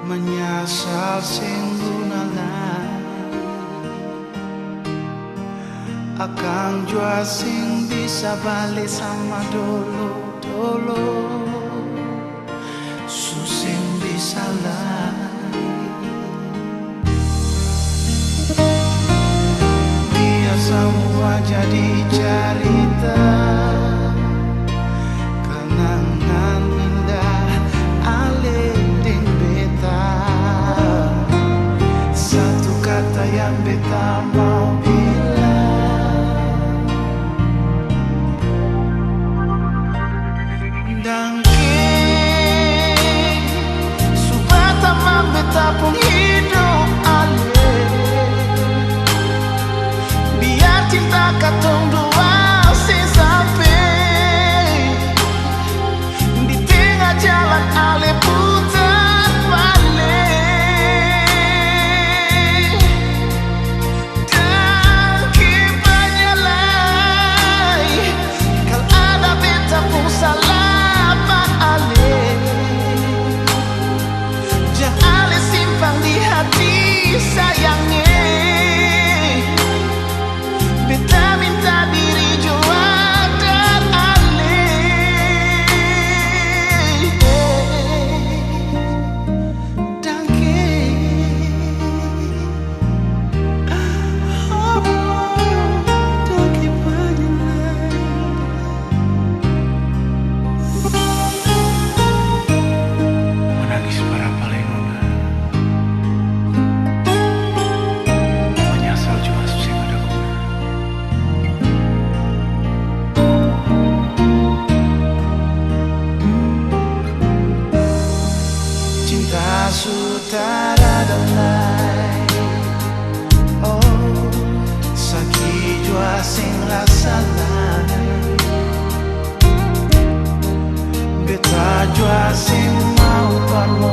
menyasal sing gunalai akang jua sing bisa balik sama dulu susing bisa lai biar semua jadi cerita kenangan indah alih ding beta satu kata yang beta mau bilang dangking subata mang beta pun hidup alih biar cinta katong dua jalan ale putar balik dan kibanyalai kalau ada beta pun salah pak ale jangan ale simpan di hati sayangnya beta minta diri jua sutara dalai oh sakit jua sing rasa lai beta jua sing mau parmo